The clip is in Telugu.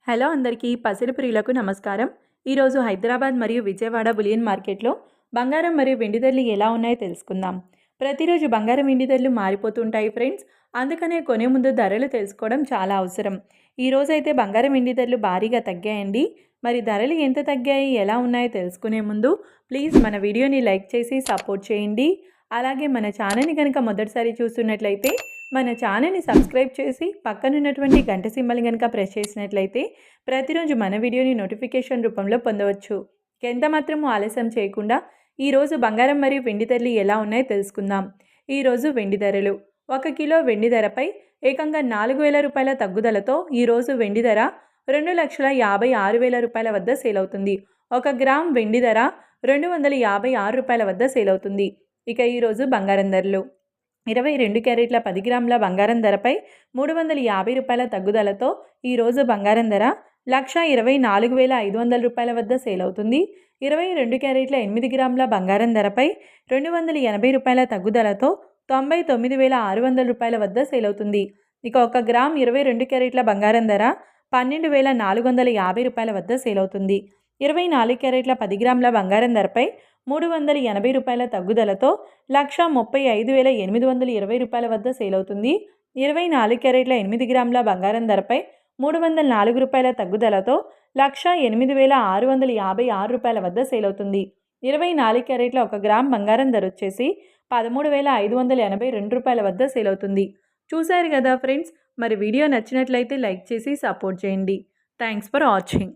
హలో అందరికీ పసిడి ప్రియులకు నమస్కారం. ఈరోజు హైదరాబాద్ మరియు విజయవాడ బులియన్ మార్కెట్లో బంగారం మరియు వెండి ధరలు ఎలా ఉన్నాయో తెలుసుకుందాం. ప్రతిరోజు బంగారం వెండి ధరలు మారిపోతుంటాయి ఫ్రెండ్స్. అందుకనే కొనే ముందు ధరలు తెలుసుకోవడం చాలా అవసరం. ఈరోజైతే బంగారం వెండి ధరలు భారీగా తగ్గాయండి. మరి ధరలు ఎంత తగ్గాయి, ఎలా ఉన్నాయో తెలుసుకునే ముందు ప్లీజ్ మన వీడియోని లైక్ చేసి సపోర్ట్ చేయండి. అలాగే మన ఛానల్ని కనుక మొదటిసారి చూస్తున్నట్లయితే మన ఛానల్ని సబ్స్క్రైబ్ చేసి పక్కనున్నటువంటి గంట సింబల్ని కనుక ప్రెస్ చేసినట్లయితే ప్రతిరోజు మన వీడియోని నోటిఫికేషన్ రూపంలో పొందవచ్చు. ఎంత మాత్రము ఆలస్యం చేయకుండా ఈరోజు బంగారం మరియు వెండి ధరలు ఎలా ఉన్నాయో తెలుసుకుందాం. ఈరోజు వెండి ధరలు 1 కిలో వెండి ధరపై ఏకంగా 4,000 రూపాయల తగ్గుదలతో ఈరోజు వెండి ధర 2,56,000 రూపాయల వద్ద సేల్ అవుతుంది. 1 గ్రామ్ వెండి ధర 256 రూపాయల వద్ద సేల్ అవుతుంది. ఇక ఈరోజు బంగారం ధరలు 22 క్యారెట్ల 10 గ్రాముల బంగారం ధరపై 350 రూపాయల తగ్గుదలతో ఈరోజు బంగారం ధర 1,24,500 రూపాయల వద్ద సేల్ అవుతుంది. 22 క్యారెట్ల 8 గ్రాముల బంగారం ధరపై 280 రూపాయల తగ్గుదలతో 99,600 రూపాయల వద్ద సేల్ అవుతుంది. ఇక 1 గ్రామ్ 22 క్యారెట్ల బంగారం ధర 12,450 రూపాయల వద్ద సేల్ అవుతుంది. 24 క్యారెట్ల 10 గ్రాముల బంగారం ధరపై 380 రూపాయల తగ్గుదలతో 1,35,820 రూపాయల వద్ద సేల్ అవుతుంది. 24 క్యారెట్ల 8 గ్రాముల బంగారం ధరపై 304 రూపాయల తగ్గుదలతో 1,08,656 రూపాయల వద్ద సేల్ అవుతుంది. 24 క్యారెట్ల 1 గ్రామ్ బంగారం ధర వచ్చేసి 13,582 రూపాయల వద్ద సేల్ అవుతుంది. చూశారు కదా ఫ్రెండ్స్, మరి వీడియో నచ్చినట్లయితే లైక్ చేసి సపోర్ట్ చేయండి. Thanks for watching.